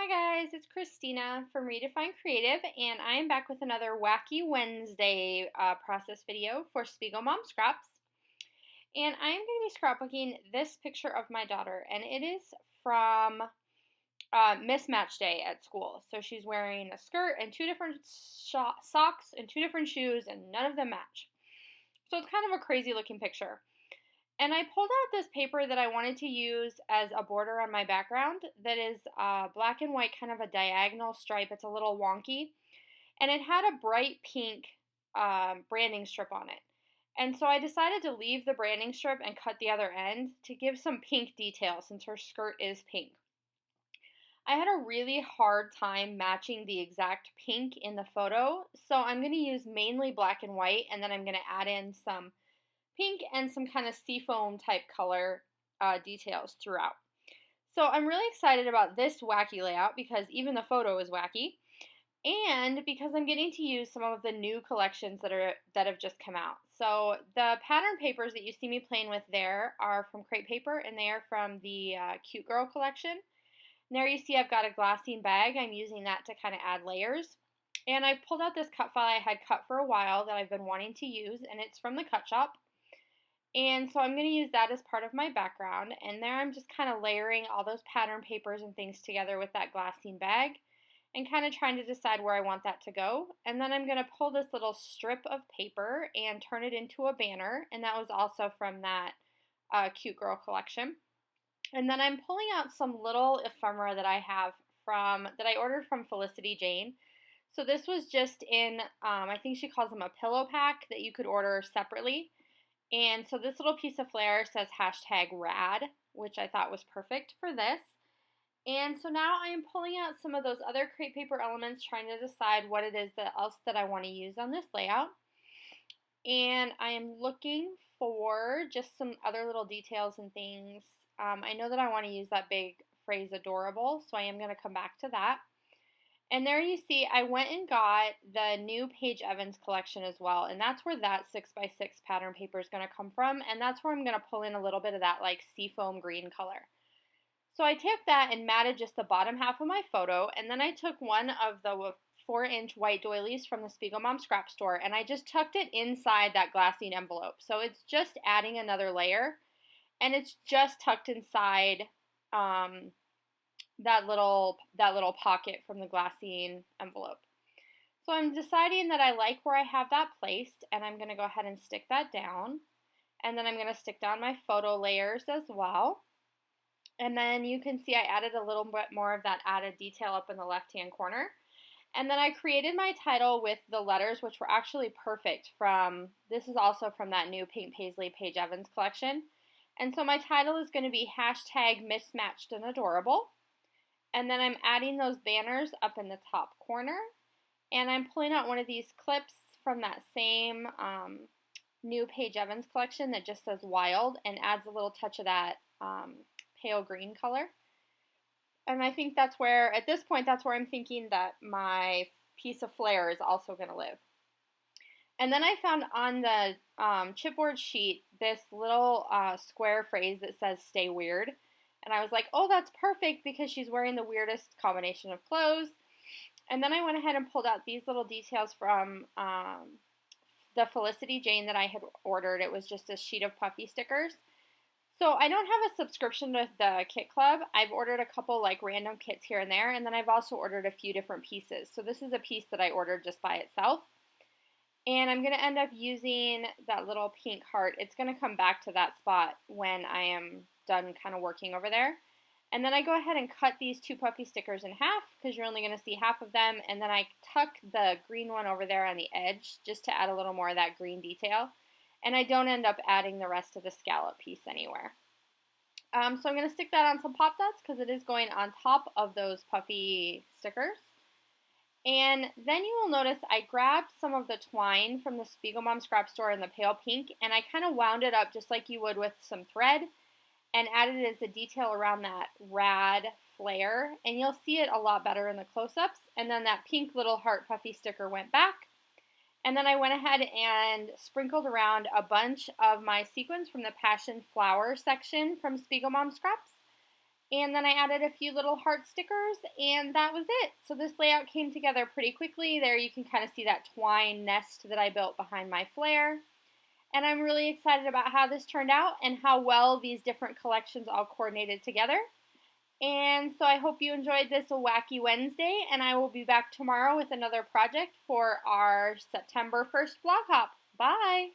Hi guys, it's Christina from Redefine Creative, and I am back with another Wacky Wednesday process video for SpiegelMom Scraps. And I am going to be scrapbooking this picture of my daughter, and it is from Mismatched Day at school. So she's wearing a skirt and two different socks and two different shoes, and none of them match. So it's kind of a crazy looking picture. And I pulled out this paper that I wanted to use as a border on my background that is black and white, kind of a diagonal stripe. It's a little wonky. And it had a bright pink branding strip on it. And so I decided to leave the branding strip and cut the other end to give some pink detail since her skirt is pink. I had a really hard time matching the exact pink in the photo, so I'm going to use mainly black and white, and then I'm going to add in some pink and some kind of seafoam type color details throughout. So I'm really excited about this wacky layout because even the photo is wacky, and because I'm getting to use some of the new collections that have just come out. So the pattern papers that you see me playing with there are from Crepe Paper, and they are from the Cute Girl collection. And there you see I've got a glassine bag. I'm using that to kind of add layers. And I've pulled out this cut file I had cut for a while that I've been wanting to use, and it's from the cut shop. And so I'm going to use that as part of my background, and there I'm just kind of layering all those pattern papers and things together with that glassine bag and kind of trying to decide where I want that to go. And then I'm going to pull this little strip of paper and turn it into a banner, and that was also from that Cute Girl collection. And then I'm pulling out some little ephemera that I have that I ordered from Felicity Jane. So this was just in, I think she calls them a pillow pack that you could order separately. And so this little piece of flair says #rad, which I thought was perfect for this. And so now I am pulling out some of those other crepe paper elements, trying to decide what it is else that I want to use on this layout. And I am looking for just some other little details and things. I know that I want to use that big phrase adorable, so I am going to come back to that. And there you see, I went and got the new Paige Evans collection as well, and that's where that 6x6 pattern paper is going to come from, and that's where I'm going to pull in a little bit of that like seafoam green color. So I took that and matted just the bottom half of my photo, and then I took one of the 4-inch white doilies from the SpiegelMom Scrap store, and I just tucked it inside that glassine envelope. So it's just adding another layer, and it's just tucked inside that little pocket from the glassine envelope. So I'm deciding that I like where I have that placed, and I'm going to go ahead and stick that down. And then I'm going to stick down my photo layers as well. And then you can see I added a little bit more of that added detail up in the left-hand corner. And then I created my title with the letters, which were actually perfect this is also from that new Pink Paisley Paige Evans collection. And so my title is going to be #Mismatched and Adorable. And then I'm adding those banners up in the top corner. And I'm pulling out one of these clips from that same new Paige Evans collection that just says Wild and adds a little touch of that pale green color. And I think that's where, at this point, that's where I'm thinking that my piece of flair is also going to live. And then I found on the chipboard sheet this little square phrase that says "Stay Weird." And I was like, oh, that's perfect because she's wearing the weirdest combination of clothes. And then I went ahead and pulled out these little details from the Felicity Jane that I had ordered. It was just a sheet of puffy stickers. So I don't have a subscription to the Kit Club. I've ordered a couple like random kits here and there. And then I've also ordered a few different pieces. So this is a piece that I ordered just by itself. And I'm going to end up using that little pink heart. It's going to come back to that spot when I am done kind of working over there. And then I go ahead and cut these two puffy stickers in half because you're only going to see half of them. And then I tuck the green one over there on the edge just to add a little more of that green detail. And I don't end up adding the rest of the scallop piece anywhere. So I'm going to stick that on some pop dots because it is going on top of those puffy stickers. And then you will notice I grabbed some of the twine from the SpiegelMom Scrap store in the pale pink, and I kind of wound it up just like you would with some thread and added it as a detail around that rad flare. And you'll see it a lot better in the close-ups. And then that pink little heart puffy sticker went back. And then I went ahead and sprinkled around a bunch of my sequins from the Passion Flower section from SpiegelMom Scraps. And then I added a few little heart stickers, and that was it. So this layout came together pretty quickly. There you can kind of see that twine nest that I built behind my flare. And I'm really excited about how this turned out and how well these different collections all coordinated together. And so I hope you enjoyed this Wacky Wednesday, and I will be back tomorrow with another project for our September 1st blog hop. Bye!